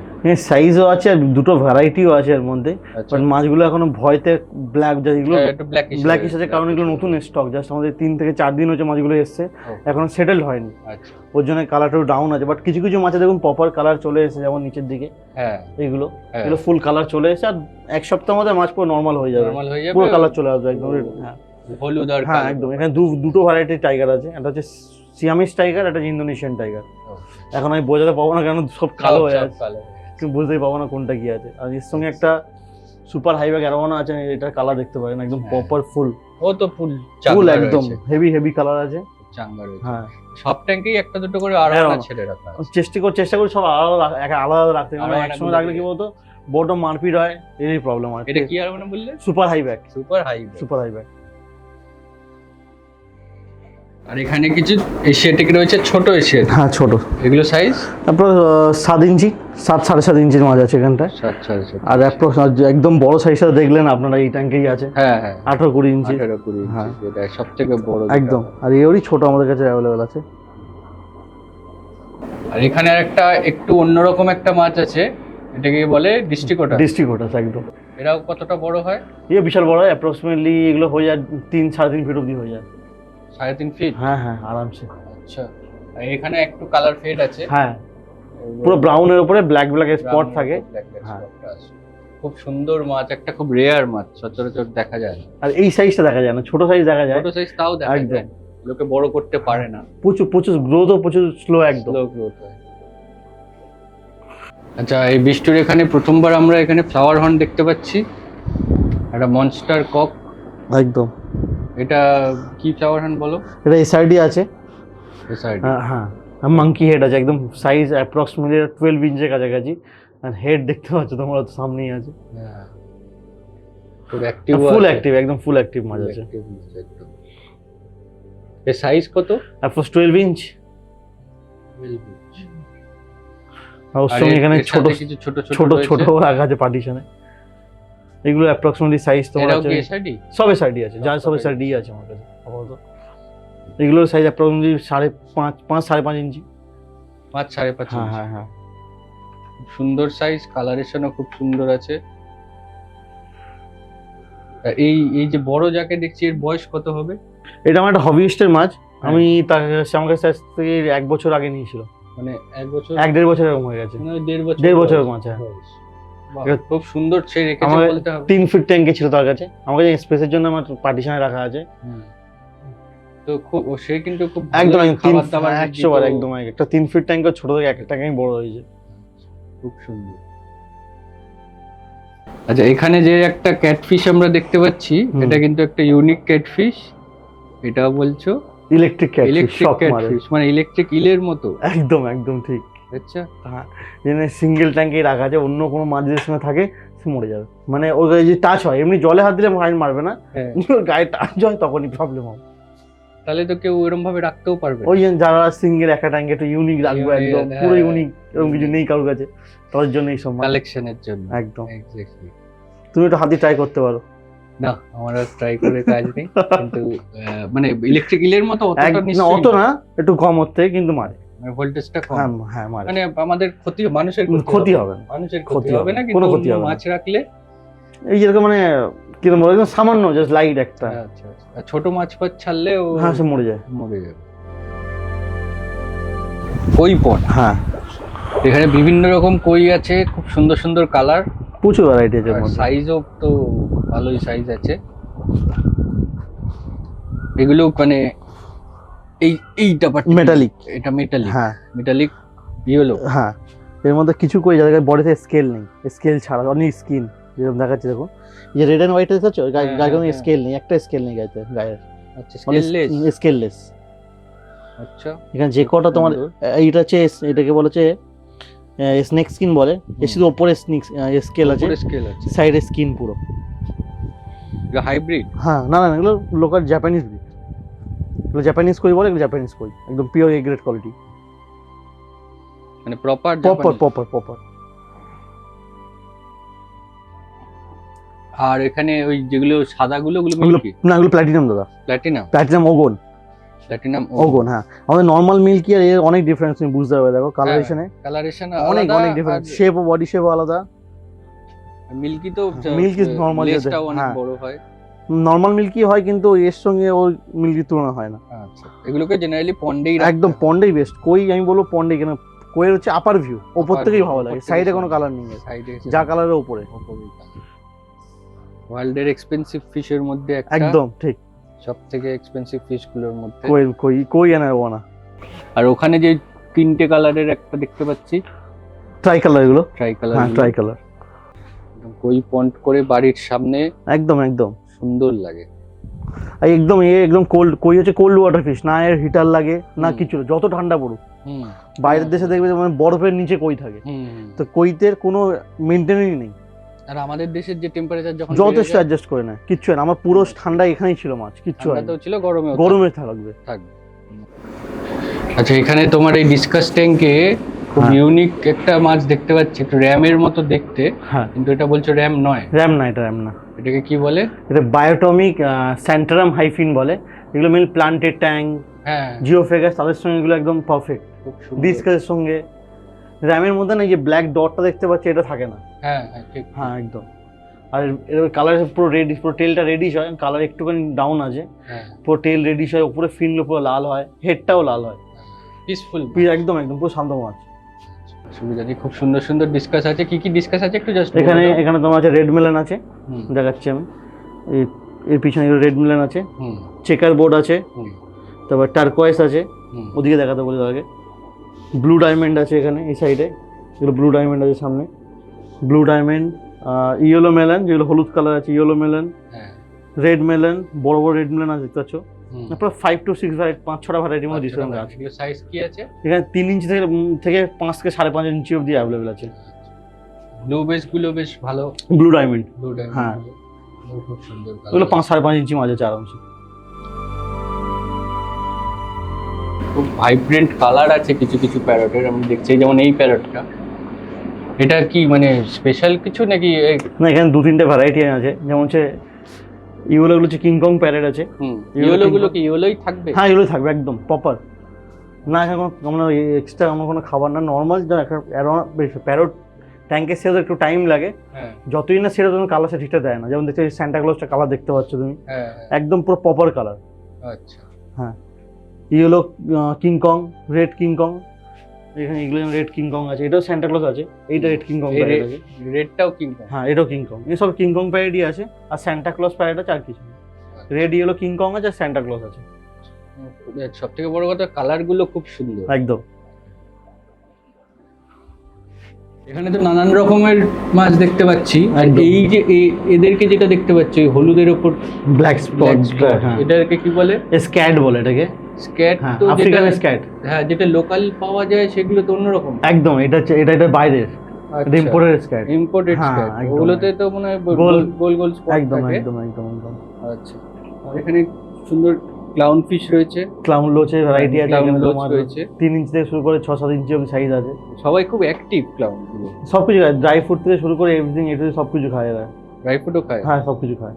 সাইজও আছে আর দুটো ভ্যারাইটিও আছে এর মধ্যে। আচ্ছা। বাট মাছগুলো এখনো ভয়তে ব্ল্যাক, যেগুলো একটু ব্ল্যাকিশ ব্ল্যাকিশ আছে, কারণ এগুলো নতুন স্টক, জাস্ট আমাদের 3 থেকে 4 দিন হচ্ছে মাছগুলো এসছে, এখনো সেটেল হয়নি, আচ্ছা, ওর জন্য কালারটাও ডাউন আছে। বাট কিছু কিছু মাছে দেখুন প্রপার কালার চলে এসেছে, যেমন নিচের দিকে হ্যাঁ, এগুলো হ্যাঁ। এগুলো ফুল কালার চলে এসেছে, আর এক সপ্তাহের মধ্যে মাছ পুরো নর্মাল হয়ে যাবে, নরমাল হয়ে যাবে, পুরো কালার চলে আসবে একদম। হ্যাঁ, হলুদ আর হ্যাঁ, কালো। একদম। এখানে দুটো ভ্যারাইটির টাইগার আছে, একটা হচ্ছে সিয়ামিস টাইগার, একটা হচ্ছে ইন্দোনেশিয়ান টাইগার। এখন আমি বোঝাতে পারবো না, কারণ সব কালো হয়ে আছে, কিন্তু বুঝতেই পাবো না কোনটা কি আছে। আর এর সঙ্গে একটা সুপার হাইব্যাক অ্যারোনা আছে, এটার কালার দেখতে পারেন, একদম হ্যাঁ। প্রপার ফুল ও তো ফুল ফুল একদম হেভি কালার আছে। চাঙ্গা রয়েছে। হ্যাঁ, সব ট্যাঙ্কেই একটা দুটো করে আর হ্যাঁ, ছেড়ে রাখা আছে। চেষ্টা করি সব আলাদা আলাদা রাখতে, কারণ আলাদা একসঙ্গে আলাদা রাখলে কি বলতো বড় মারপিট হয়, এই প্রবলেম হয়। এটা কি আর মানে বললে? Super highback, super super highback. আর এখানে কিছু এশিয়া টিকে রয়েছে, ছোট এশিয়া। হ্যাঁ, ছোট। এগুলো সাইজ তারপর 7 ইঞ্চি, 7-7.5 ইঞ্চির মাছ আছে এখানটায়। আর অ্যাপ্রক্স একদম বড় সাইজটা দেখলেন আপনারা এই ট্যাঙ্কেই আছে। হ্যাঁ, হ্যাঁ, 18-20 ইঞ্চি। 18-20 হ্যাঁ। ইঞ্চি, এটা সবথেকে বড় একদম। আর এরই ছোট আমাদের কাছে অ্যাভেলেবেল আছে। আর এখানে একটা একটু অন্যরকম একটা মাছ আছে, এটাকে বলে ডিস্ট্রিকোটা। ডিস্ট্রিকোটাস, একদম। এরাও কতটা বড় হয়? বিশাল বড়, অ্যাপ্রক্সিমেটলি এগুলো হয়ে যায় 3-3.5 ফিট অবধি হয়ে যায়। 3.5 ফিট? হ্যাঁ, হ্যাঁ, আরামসে। আচ্ছা। আর এখানে একটু কালার ফেড আছে। হ্যাঁ, পুরো ব্রাউনের উপরে ব্ল্যাক স্পট থাকে। হ্যাঁ। খুব সুন্দর মাছ, একটা খুব রেয়ার মাছ, সচরাচর দেখা যায় না। আর এই সাইজটা দেখা যায় না, ছোট সাইজ দেখা যায়। ছোট সাইজ তাও দেখা একদম। যায়, লোকে বড় করতে পারে না। প্রচুর গ্রোথও প্রচুর স্লো, একদম। স্লো গ্রোথ হয়। আচ্ছা, এই বৃষ্টির এখানে প্রথমবার আমরা এখানে ফ্লাওয়ার হর্ন দেখতে পাচ্ছি, একটা মনস্টার কক। একদম। এটা কি ফ্লাওয়ার হর্ন বলো? এটা এসআরডি আছে। এসআরডি। হ্যাঁ, মাঙ্কি হেড আছে, একদম সাইজ অ্যাপ্রক্সিমেটলি 12 ইঞ্চের কাছাকাছি। আর হেড দেখতে পাচ্ছ তোমরা তো সামনেই আছে। হ্যাঁ, খুব অ্যাক্টিভ, ফুল অ্যাক্টিভ, একদম ফুল অ্যাক্টিভ মাছ আছে। এর সাইজ কত? Approx 12 inch. আর ওর সঙ্গে এখানে ছোট কিছু ছোট ছোট রাখা আছে পার্টিশনে। এগুলো অ্যাপ্রক্সিমেটলি সাইজ তোমার আছে, সব এসআরডি আছে, যা সব এসআরডি আছে আমার কাছে আপাতত। এগুলোর সাইজ অ্যাপ্রক্সিমেটলি 5.5 ইঞ্চি। 5-5.5 ইঞ্চি। হ্যাঁ। খুব সুন্দর সাইজ, কালারেশনও খুব সুন্দর আছে। আর এই যে বড় যাকে দেখছি, এর বয়স কত হবে? এটা আমার একটা হবিস্টের মাছ। আমি আমার কাছ থেকে 1 বছর আগে নিয়েছিল, মানে 1 বছর 1-1.5 বছর এরকম হয়ে গেছে। মানে 1.5 বছরের মাছ। খুব সুন্দর সে রেখেছে বলতে হবে। 3 ফিট ট্যাঙ্কে ছিল তার কাছে, আমার কাছে স্পেসের জন্য আমার পার্টিশনে রাখা আছে। তো খুব সে কিন্তু খুব একদম 100 বার একদম একটা 3 ফিট ট্যাঙ্ক, ছোট থেকে একটা ট্যাঙ্ক বড় হয়েছে। খুব সুন্দর। আচ্ছা, এখানে যে একটা ক্যাটফিশ আমরা দেখতে পাচ্ছি, এটা কিন্তু একটা ইউনিক ক্যাটফিশ। এটা বলছো ইলেকট্রিক ক্যাটফিশ, মানে ইলেকট্রিক ইলের মতো। একদম ঠিক। আচ্ছা। হ্যাঁ, যেন সিঙ্গেল ট্যাঙ্কেই রাখা আছে, অন্য কোনো মাছের সঙ্গে থাকে সে মরে যাবে। মানে ওর গায়ে যে টাচ হয়, এমনি জলে হাত দিলে মাছ মারবে না, গায়ে টাচ হয় তখনই প্রবলেম হবে। তাহলে তো কেউ এরকম ভাবে রাখতেও পারবে। ওই যারা সিঙ্গেল একটা ট্যাঙ্কে একটু ইউনিক রাখবে, একদম পুরো ইউনিক, এরকম কিছু নেই কারোর কাছে, তাদের জন্য এই সব কালেকশনের জন্য। একদম। এক্স্যাক্টলি। তুমি একটু হাতি ট্রাই করতে পারো। না আমার ট্রাই করে কাজ নেই, কিন্তু মানে ইলেকট্রিক ইলের মতো অতটা না নিশ্চয়ই অত না, একটু কম ওর থেকে কিন্তু মারে। ভোল্টেজটা কম। হ্যাঁ হ্যাঁ মারে। মানে আমাদের ক্ষতি, মানুষের ক্ষতি হবে না, মানুষের ক্ষতি ক্ষতি হবে না, কোনো কিন্তু ক্ষতি অন্য হবে না। মাছ রাখলে এই যেরকম মানে কিরকম বলে, একদম সামান্য জাস্ট লাইট একটা। আচ্ছা আচ্ছা। আর ছোট মাছ ফাছ ছাড়লে ও হ্যাঁ সে মরে যায়। মরে যাবে। কই পট, হ্যাঁ এখানে বিভিন্ন রকম কই আছে, খুব সুন্দর সুন্দর কালার, প্রচুর ভ্যারাইটি আছে এর মধ্যে। সাইজও তো ভালোই সাইজ আছে। এগুলো মানে এইটা মেটালিক। এটা মেটালিক। হ্যাঁ মেটালিক ইয়েলো। হ্যাঁ এর মধ্যে কিছু কই যাদের বডিতে স্কেল নেই, স্কেল ছাড়া অনেক স্কিন যেরকম দেখাচ্ছে দেখো, যে রেড এন্ড হোয়াইট আছে গায়ে কোনো স্কেল নেই, একটা স্কেল নেই গায়েতে, গায়ের আচ্ছা স্কেললেস। স্কেললেস। আচ্ছা এখানে যে কটা তোমার এইটা হচ্ছে এটাকে বলেছে স্নেক স্কিন বলে, এর শুধু উপরে স্কেল আছে, স্কেল আছে, সাইডে স্কিন পুরো। এটা হাইব্রিড? হ্যাঁ না না এগুলো লোকাল জাপানিজ ব্রিড, এগুলো জাপানিজ কই বলে, এগুলো জাপানিজ কই একদম পিওর এ গ্রেড কোয়ালিটি, মানে প্রপার প্রপার প্রপার প্রপার। আর এখানে ওই যেগুলো সাদা গুলো, ওগুলো কি? না এগুলো প্ল্যাটিনাম দাদা, প্ল্যাটিনাম। প্ল্যাটিনাম ওগন, প্ল্যাটিনাম ওগন। হ্যাঁ আমাদের নরমাল মিল্কি আর এর অনেক ডিফারেন্স তুমি বুঝতে পারবে, দেখো কালারেশনে কালারেশন অনেক অনেক ডিফারেন্স, শেপ ও বডি শেপ আলাদা। মিল্কি তো মিল্কি নরমাল লেজটাও অনেক বড় হয়, নরমাল মিল্কি হয়, কিন্তু এর সঙ্গে ওর মিল্কির তুলনা হয় না। আচ্ছা এগুলোকে জেনারেলি পন্ডেই একদম পন্ডেই বেস্ট, কই আমি বলবো পন্ডে, কেন কোয়ের হচ্ছে আপার ভিউ, ওপর থেকেই ভালো লাগে, সাইডে কোনো কালার নেই, সাইডে যা কালারের উপরে। ওয়ার্ল্ডের এক্সপেন্সিভ ফিশের মধ্যে একটা, একদম ঠিক, সবথেকে এক্সপেন্সিভ ফিশ গুলোর মধ্যে কই এনে নেবো না। আর ওখানে যে তিনটে কালারের একটা দেখতে পাচ্ছি, ট্রাই কালার, এগুলো ট্রাই কালার। হ্যাঁ ট্রাই কালার, কই পন্ট করে বাড়ির সামনে, একদম একদম সুন্দর লাগে। একদম একদম কোল্ড কই হচ্ছে, কোল্ড ওয়াটার ফিশ, না এর হিটার লাগে না কিছু, যত ঠান্ডা পড়ুক। বাইরের দেশে দেখবে মানে বরফের নিচে কই থাকে, তো কইতের কোনো মেইনটেনেন্স নেই। আর আমাদের দেশের যে টেম্পারেচার যখন যথেষ্ট অ্যাডজাস্ট করে না, কিচ্ছু হয় না, আমার পুরো ঠান্ডা এখানেই ছিল, মাছ কিচ্ছু হয় না, ছিল গরমে গরমে থাকবে। আচ্ছা এখানে তোমার এই ডিসকাস ট্যাঙ্কে খুব ইউনিক একটা মাছ দেখতে পাচ্ছি, একটু র্যামের মতো দেখতে। হ্যাঁ কিন্তু এটা বলছো র্যাম নয়। র্যাম না, এটা র্যাম না, এটাকে কি বলে? এটা বায়োটমিক স্যান্টারাম হাইফিন বলে। এগুলো মেন প্লান্টেড ট্যাঙ্ক, হ্যাঁ জিওফেগাস, তাদের সঙ্গে এগুলো একদম পারফেক্ট। ডিসকাসের সঙ্গে র্যামের মধ্যে না, যে ব্ল্যাক ডটটা দেখতে পাচ্ছি এটা থাকে না। হ্যাঁ ঠিক, হ্যাঁ একদম। আর এর কালার পুরো রেড, পুরো টেলটা রেডিশ হয়, কালার একটুখানি ডাউন আছে, পুরো টেল রেডিশ হয়, উপরে ফিনগুলো পুরো লাল হয়, হেডটাও লাল হয়, পিসফুল একদম একদম পুরো শান্ত মাছ। সুবিধা নেই, খুব সুন্দর সুন্দর ডিসকাস আছে। কি কি ডিসকাস আছে একটু জাস্ট এখানে তোমার আছে রেড মেলন আছে, দেখাচ্ছি আমি, এর পিছনে রেড মেলন আছে, চেকার বোর্ড আছে, তারপর টার্কোয়েস আছে, ওদিকে দেখাতে বলি আগে, ব্লু ডায়মন্ড আছে এখানে এই সাইডে, এগুলো ব্লু ডায়মন্ড আছে সামনে, ব্লু ডায়মন্ড, ইয়েলো মেলন যেগুলো হলুদ কালার আছে, ইয়েলো মেলন, রেড মেলন, বড় বড় রেড মেলন আছে দেখতে পাচ্ছ, প্রায় 5 to 6 ভ্যারাইটি, 5-6টা ভ্যারাইটির মধ্যে ডিফারেন্ট আছে। সাইজ কি আছে এখানে 3 ইঞ্চি থেকে 5 থেকে 5.5 ইঞ্চি অবধি অ্যাভেলেবেল আছে। ব্লু বেস গুলো বেশ ভালো, ব্লু ডায়মন্ড, হ্যাঁ খুব সুন্দর, এগুলো 5-5.5 ইঞ্চি মাঝে আছে আরামসে। খুব ভাইব্রেন্ট কালার আছে কিছু কিছু প্যারটের, আমি দেখছি যেমন এই প্যারটটা, এটা কি মানে স্পেশাল কিছু নাকি? না এখানে 2-3টে ভ্যারাইটি আছে, যেমন হচ্ছে ইয়েলো গুলো হচ্ছে কিংকং প্যারেট আছে। ইয়েলো গুলো কি ইয়েলোই থাকবে? হ্যাঁ ইয়েলো থাকবে একদম প্রপার, না এখানে কোনো এক্সট্রা কোনো খাবার না, নর্মাল একটা প্যারট ট্যাঙ্কের সেও একটু টাইম লাগে, যতই না সেটা তুমি কালার সে ঠিকঠাক দেয় না, যেমন দেখতে স্যান্টা ক্লজটা কালার দেখতে পাচ্ছ তুমি, একদম পুরো প্রপার কালার। আচ্ছা হ্যাঁ ইয়েলো কিংকং, রেড কিংকং, এখানে এগুলো রেড কিংকং আছে, এটাও স্যান্টা ক্লজ আছে, এইটা রেড কিংকং প্যারেট আছে, রেডটাও কিংকং, হ্যাঁ এটাও কিংকং, এই সব কিংকং প্যারেটই আছে, আর স্যান্টা ক্লজ প্যারেট আছে, আর কিছু রেড ইয়েলো কিংকং আছে, আর স্যান্টা ক্লজ আছে। সব থেকে বড় কথা কালার গুলো খুব সুন্দর একদম। এখানে তো নানান রকমের মাছ দেখতে পাচ্ছি, আর এই যে এদেরকে যেটা দেখতে পাচ্ছি হলুদের উপর ব্ল্যাক স্পট, এটাকে কি বলে? স্ক্যাট বলে এটাকে, স্ক্যাট, তো আফ্রিকান স্ক্যাট। হ্যাঁ যেটা লোকাল পাওয়া যায় সেগুলো তো অন্যরকম একদম, এটা বাইরের ইম্পোর্টেড স্ক্যাট, ইম্পোর্টেড স্ক্যাট, ওগুলোতে তো মনে হয় গোল গোল স্পট থাকে। একদম একদম একদম একদম। আচ্ছা এখানে সুন্দর ক্লাউন ফিশ রয়েছে, ক্লাউন লোচের ভ্যারাইটি আছে, ক্লাউন লোচ রয়েছে, 3 ইঞ্চি থেকে শুরু করে 6-7 ইঞ্চি অবধি সাইজ আছে। সবাই খুব অ্যাক্টিভ ক্লাউন গুলো, সবকিছু খায়, ড্রাই ফ্রুট থেকে শুরু করে এভরিথিং, এটু সবকিছু খায় এরা। ড্রাই ফ্রুটও খায়? হ্যাঁ সবকিছু খায়।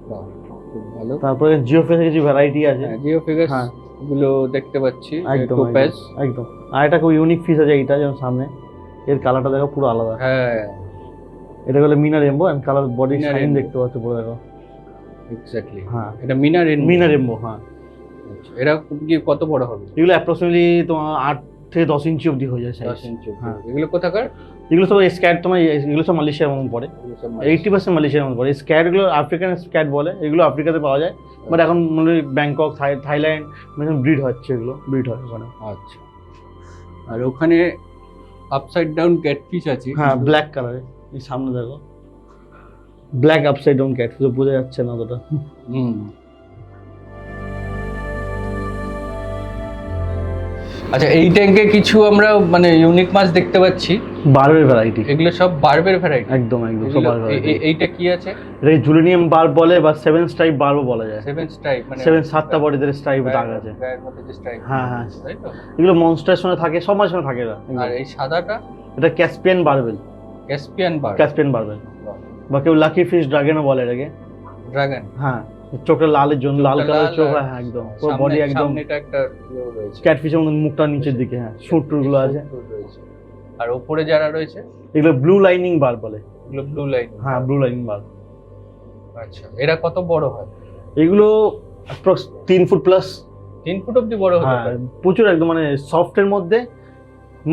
বাহ, খুব ভালো। তারপরে জিও ফেসের কিছু ভ্যারাইটি আছে। হ্যাঁ, জিও ফিগাস হ্যাঁ। গুলো দেখতে পাচ্ছি, একদম টোপ্যাজ। একদম। আর একটা খুব ইউনিক ফিস আছে এইটা, যেমন সামনে এর কালারটা দেখো পুরো আলাদা। হ্যাঁ, এটা বলে মিনা রেমবো, এন্ড কালার বডি মিনা শাইন রেমবো। দেখতে পাচ্ছ পুরো দেখো। এক্স্যাক্টলি। হ্যাঁ, এটা মিনা রেমবো। হ্যাঁ, এরা কি কত বড় হবে? এগুলো অ্যাপ্রক্সিমেটলি তোমার 8 থেকে 10 ইঞ্চি অবধি হয়ে যায় সাইজ। 10 ইঞ্চি। হ্যাঁ। এগুলো কোথাকার? এগুলো সব স্ক্যাট, তোমার এগুলো সব মালয়েশিয়ার মধ্যে পড়ে। 80% মালয়েশিয়ার মধ্যে পড়ে। স্ক্যাট গুলো আফ্রিকান স্ক্যাট বলে, এগুলো আফ্রিকাতে পাওয়া যায়, বাট এখন মনে হয় ব্যাংকক, থাইল্যান্ড ব্রিড হচ্ছে, এগুলো ব্রিড হয় ওখানে। আচ্ছা। আর ওখানে আপসাইড ডাউন ক্যাটফিশ আছে। হ্যাঁ, ব্ল্যাক কালারে, এই সামনে দেখো ব্ল্যাক আপসাইড ডাউন ক্যাটফিশ, বোঝা যাচ্ছে না অতটা। হুম। আচ্ছা, এই ট্যাঙ্কে কিছু আমরা মানে ইউনিক মাছ দেখতে পাচ্ছি, বার্বের ভ্যারাইটি। এগুলো সব বার্বের ভ্যারাইটি। একদম সব বার্ব ভ্যারাইটি। এইটা কি আছে? এটা জুলিনিয়াম বার্ব বলে, বা 7 স্ট্রাইপ বার্বও বলা যায়। 7 স্ট্রাইপ মানে 7-7টা বডিতে স্ট্রাইপ দাগ আছে। গায়ের মধ্যে যে স্ট্রাইপ। হ্যাঁ হ্যাঁ, তাই তো? এগুলো মনস্টারের সঙ্গে থাকে, সব মাছের সঙ্গে থাকে এরা। আর এই সাদাটা এটা Caspian barbel. Caspian barb. Caspian barbel, বা কেউ লাকি ফিশ ড্রাগনও বলে এটাকে। ড্রাগন। হ্যাঁ, চোখটা লালের জন্য, লাল কালারের চোখ। হ্যাঁ, একদম পুরো বডি একদম সামনেটা একটা রয়েছে ক্যাটফিশের মতো, মুখটা নিচের দিকে। হ্যাঁ, সুট টুট গুলো আছে। রয়েছে। আর উপরে যারা রয়েছে এগুলো ব্লু লাইনিং বার্ব বলে। এগুলো ব্লু লাইন। হ্যাঁ, ব্লু লাইনিং বার্ব। আচ্ছা, এরা কত বড় হয়? এগুলো অ্যাপ্রক্স 3 ফুট প্লাস। 3 ফুট অবধি বড় হতে হ্যাঁ, পারে। প্রচুর একদম মানে সফটের মধ্যে,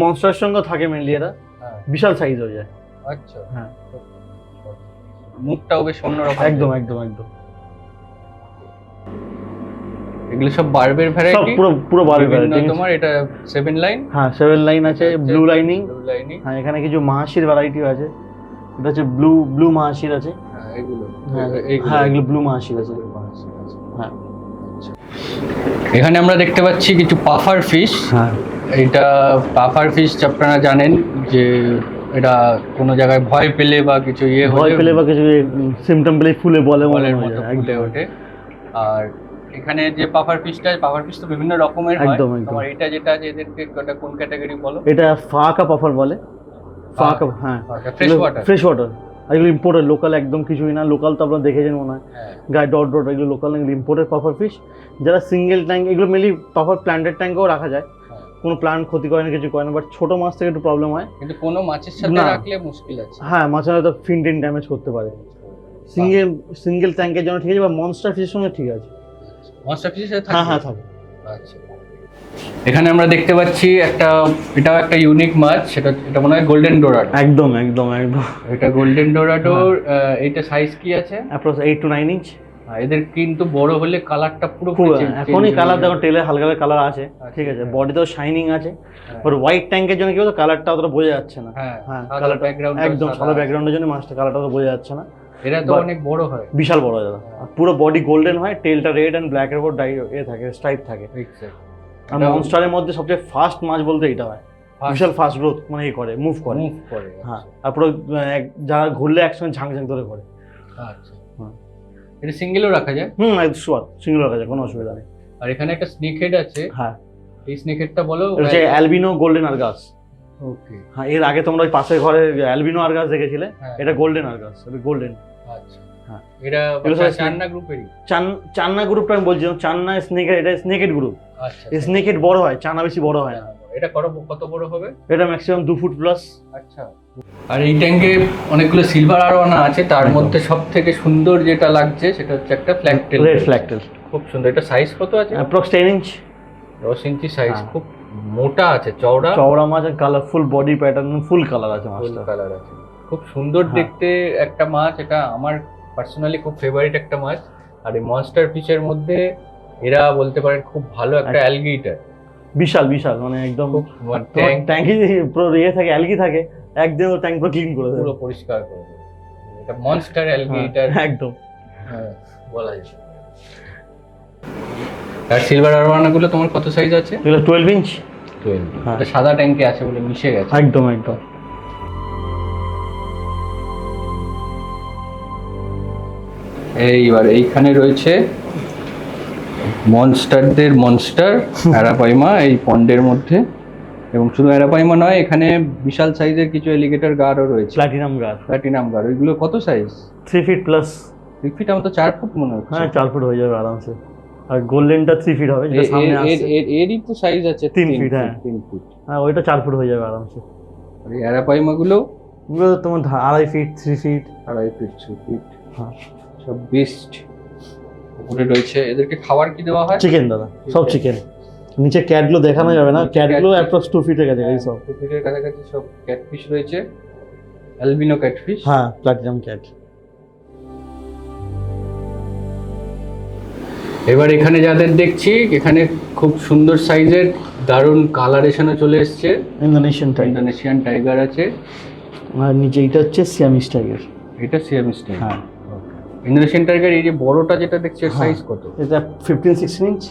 মনস্টারের সঙ্গে থাকে মেনলি এরা। হ্যাঁ। বিশাল সাইজ হয়ে যায়। আচ্ছা। হ্যাঁ, মুখটাও বেশ অন্যরকম। একদম। এগুলো সব বার্বের সব ভ্যারাইটি। পুরো বার্বের বিভিন্ন ভ্যারাইটি। তোমার এটা 7 লাইন। হ্যাঁ, 7 লাইন আছে, ব্লু লাইনিং। Blue lining. হ্যাঁ, এখানে কিছু মাহাশির ভ্যারাইটিও আছে। এটা হচ্ছে ব্লু মাহাশির আছে। হ্যাঁ, এগুলো। হ্যাঁ, এগুলো ব্লু মাহাশির আছে। হ্যাঁ। এখানে আমরা দেখতে পাচ্ছি কিছু পাফার ফিশ। হ্যাঁ, এটা পাফার ফিশ আপনারা জানেন যে এটা কোনো জায়গায় ভয় পেলে বা কিছু ভয় পেলে বা কিছু সিমটম পেলে ফুলে বলে বলের মতো ফুলে ওঠে। আর এখানে যে পাফার ফিশ তো বিভিন্ন রকমের হয়। একদম। তোমার এটা যেটা আছে এদেরকে এটা কোন ক্যাটাগরি বলো? এটা ফাঁকা পাফার বলে। ফাঁকা, হ্যাঁ, ফ্রেশ ওয়াটার। এগুলো ইম্পোর্টেড, লোকাল একদম কিছুই না। লোকাল তো আপনারা দেখেছেন মনে হয়, গায়ে ডট ডট, এগুলো লোকাল না, এগুলো ইম্পোর্টেড পাফার ফিশ। যারা সিঙ্গেল ট্যাঙ্ক, এগুলো মেনলি পাফার প্ল্যান্টেড ট্যাঙ্কেও রাখা যায়, কোনো প্ল্যান্ট ক্ষতি করে না, কিছু করে না, বাট ছোট মাছ থেকে একটু প্রবলেম হয়। কিন্তু কোনো মাছের সাথে রাখলে মুশকিল আছে। হ্যাঁ, মাছের হয়তো ফিন ড্যামেজ করতে পারে। সিঙ্গেল ট্যাঙ্কের জন্য ঠিক আছে, বা মনস্টার ফিশের সঙ্গে ঠিক আছে। মনস্টার ফিশের সাথে হ্যাঁ থাকে। আচ্ছা, এখানে আমরা দেখতে পাচ্ছি এটাও একটা ইউনিক মাছ, এটা মনে হয় গোল্ডেন ডোরাডো। একদম। এটা গোল্ডেন ডোরাডোর। এটা সাইজ কি আছে? Approx 8 to 9 inch. এদের কিন্তু বড় হলে কালারটা পুরো এখনই কালার দেখো, টেলে হালকা কালার আছে, ঠিক আছে, বডিতেও শাইনিং আছে, বাট হোয়াইট ট্যাঙ্কের জন্য কি হতো, কালারটা অতটা বোঝা যাচ্ছে না। হ্যাঁ, কালার ব্যাকগ্রাউন্ড একদম সাদা ব্যাকগ্রাউন্ডের জন্য মাছটা কালারটা তো বোঝা যাচ্ছে না। এরা তো অনেক বড় হয়, বিশাল বড় হয় দাদা। পুরো বডি গোল্ডেন হয়, টেলটা রেড এন্ড ব্ল্যাক এর উপর থাকে, স্ট্রাইপ থাকে। আর মনস্টারের মধ্যে সবচেয়ে ফাস্ট মাছ বলতে এটা হয়। বিশাল ফাস্ট গ্রোথ, মানে মুভ করে। হ্যাঁ, আর পুরো যারা ঘুরলে একসঙ্গে ঝাঁক ধরে করে। আচ্ছা, এটা সিঙ্গেলও রাখা যায়? শিওর, সিঙ্গেল রাখা যায়, কোনো অসুবিধা নেই। আর এখানে একটা স্নেক হেড আছে। হ্যাঁ, এই স্নেক হেডটা বলো। এটা হচ্ছে অ্যালবিনো গোল্ডেন আরগাস। ওকে। হ্যাঁ, এর আগে তোমরা ওই পাশের ঘরে অ্যালবিনো আরগাস দেখেছিলে, এটা গোল্ডেন আরগাস, এটা গোল্ডেন। আচ্ছা, হ্যাঁ, এটা চান্না গ্রুপেরই। চান্না গ্রুপটা আমি বলছিলাম, চান্না স্নেকেট, এটা স্নেকেট গ্রুপ। আচ্ছা, স্নেকেট বড় হয়, চান্না বেশি বড় হয় না। এটা কত বড় হবে? এটা ম্যাক্সিমাম 2 ফুট প্লাস। আচ্ছা। আর এই ট্যাঙ্কে অনেকগুলো সিলভার আরোয়ানা আছে, তার মধ্যে সব থেকে সুন্দর যেটা লাগছে সেটা হচ্ছে একটা ফ্ল্যাগটেল। রেড ফ্ল্যাগটেল খুব সুন্দর। এটা সাইজ কত আছে? Approx 10 inch. 10 ইঞ্চি সাইজ। খুব মোটা আছে, চওড়া মাছ, আর colourful body pattern, full colour আছে মাছটা। কালার আছে, খুব সুন্দর দেখতে একটা মাছ। এটা আমার পার্সোনালি খুব ফেভারিট একটা মাছ। আর এই মনস্টার ফিশের মধ্যে এরা বলতে পারেন খুব ভালো একটা অ্যালগেটর। বিশাল মানে একদম ট্যাঙ্কি পুরো থাকে, অ্যালগি থাকে, একদম ট্যাঙ্ক পুরো ক্লিন করে দেয়, পুরো পরিষ্কার করে দেয়। এটা মনস্টার অ্যালগেটর একদম। হ্যাঁ, বলা যায়। আর সিলভার আরোয়ানা গুলো তোমার কত সাইজ আছে? এগুলো 12 ইঞ্চ। 12। এটা সাদা ট্যাঙ্কে আছে বলে মিশে গেছে। একদম। এইবার এইখানে রয়েছে মনস্টারদের মনস্টার অ্যারাপাইমা এই পন্ডের মধ্যে। এবং শুধু অ্যারাপাইমা নয়, এখানে বিশাল সাইজের কিছু এলিগেটর গারও রয়েছে, প্লাটিনাম গার। ওইগুলো কত সাইজ? 3 feet plus. 3 ফিট, আমার তো 4 ফুট মনে হচ্ছে। হ্যাঁ 4 ফুট হয়ে যাবে আরামসে। আর গোল্ডেনটা 3 ফিট হবে, যেটা সামনে আসছে এরই তো সাইজ আছে 3 ফিট। হ্যাঁ 3 ফিট। হ্যাঁ ওইটা 4 ফুট হয়ে যাবে আরামসে। আর এই অ্যারাপাইমা গুলো ওগুলো তোমার 2.5 ফিট 3 ফিট। 2.5 fit 3 fit. হ্যাঁ সব বেস্ট উপরে রয়েছে। এদেরকে খাবার কি দেওয়া হয়? চিকেন দাদা, সব চিকেন। নিচে ক্যাটগুলো দেখানো যাবে না, ক্যাটগুলো অ্যাপ্রক্স 2 ফিটের কাছাকাছি সব। 2 ফিটের কাছাকাছি সব ক্যাটফিশ রয়েছে, অ্যালবিনো ক্যাটফিশ। হ্যাঁ প্লাটিনাম ক্যাট। এবার এখানে যাদের দেখছি, এখানে খুব সুন্দর সাইজের দারুণ কালারেশনও চলে এসছে। Indonesian tiger. ইন্দোনেশিয়ান টাইগার আছে। আর নিচে এটা হচ্ছে সিয়ামিজ টাইগার। এটা সিয়ামিজ টাইগার। হ্যাঁ ইন্দোনেশিয়ান টাইগার এই যে বড়টা যেটা দেখছি এর হ্যাঁ। সাইজ কত? এটা 15-16 ইঞ্চ।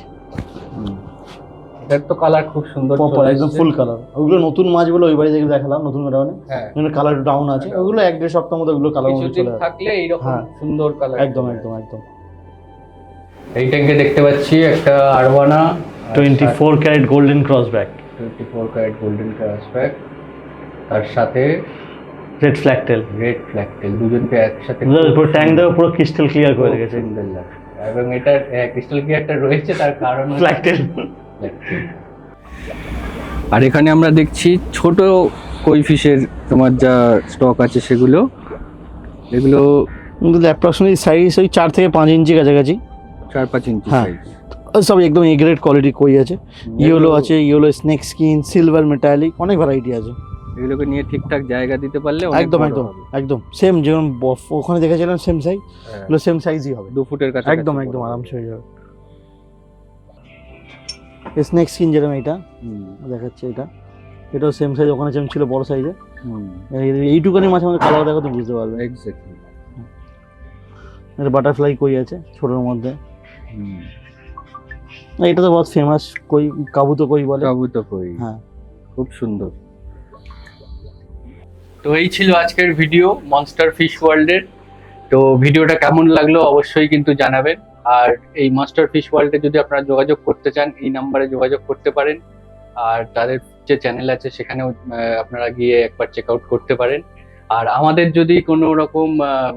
এটার তো কালার খুব সুন্দর, প্রপার একদম ফুল কালার। ওগুলো নতুন মাছগুলো ওই বাড়ি থেকে দেখালাম, নতুন গোডাউনে। হ্যাঁ কালার ডাউন আছে, ওগুলো 1-1.5 সপ্তাহের মধ্যে ওগুলো কালার মধ্যে কিছুদিন চলে আসে। থাকলে এইরকম হ্যাঁ। সুন্দর কালার। একদম একদম একদম। এই ট্যাঙ্কে দেখতে পাচ্ছি একটা arowana 24 carat golden crossback. 24 carat golden crossback, তার সাথে রেড ফ্ল্যাগটেল। রেড ফ্ল্যাগটেল, দুজনকে একসাথে পুরো ট্যাঙ্ক দেওয়া পুরো ক্রিস্টাল ক্লিয়ার করে রেখেছে। সুন্দর লাগছে। এবং এটা ক্রিস্টাল ক্লিয়ারটা রয়েছে তার কারণ ফ্ল্যাগটেল। আর এখানে আমরা দেখছি ছোট কই ফিশের তোমার যা স্টক আছে সেগুলো, এগুলো অ্যাপ্রক্সিমেটলি সাইজ ওই 4 থেকে 5 ইঞ্চি কাছাকাছি। 4-5 ইঞ্চি হ্যাঁ। সাইজ। সব একদম এ গ্রেড কোয়ালিটি কই আছে। ইয়েলো আছে, yellow snake skin, silver metallic, অনেক ভ্যারাইটি আছে। এগুলোকে নিয়ে ঠিকঠাক জায়গা দিতে পারলে অনেক একদম বড় একদম হবে। একদম সেম যেমন ওখানে দেখেছিলাম সেম সাইজ, হ্যাঁ, এগুলো সেম সাইজই হবে। 2 ফুটের কাছে একদম একদম আরামসে হয়ে যাবে। স্নেক স্কিন যেরকম এটা দেখাচ্ছে, এটাও সেম সাইজ, ওখানে সেম ছিল বড় সাইজে। এইটুকানি মাছ আমাদের কালার দেখো তো বুঝতে পারবে। এক্স্যাক্টলি। এটা বাটারফ্লাই কই আছে ছোটোর মধ্যে। এটা তো বহুত ফেমাস কই, কাবুতো কই বলে। কাবুতো কই। হ্যাঁ খুব সুন্দর। তো এই ছিল আজকের ভিডিও মনস্টার ফিশ ওয়ার্ল্ডের। তো ভিডিওটা কেমন লাগলো অবশ্যই কিন্তু জানাবেন। আর এই মাস্টার ফিশ ওয়ার্ল্ডে যদি আপনারা যোগাযোগ করতে চান, এই নাম্বারে যোগাযোগ করতে পারেন। আর তাদের যে চ্যানেল আছে সেখানেও আপনারা গিয়ে একবার চেক আউট করতে পারেন। আর আমাদের যদি কোনো রকম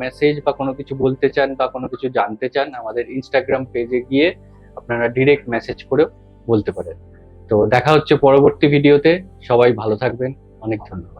মেসেজ বা কোনো কিছু বলতে চান বা কোনো কিছু জানতে চান, আমাদের ইনস্টাগ্রাম পেজে গিয়ে আপনারা ডিরেক্ট মেসেজ করেও বলতে পারেন। তো দেখা হচ্ছে পরবর্তী ভিডিওতে। সবাই ভালো থাকবেন, অনেক ধন্যবাদ।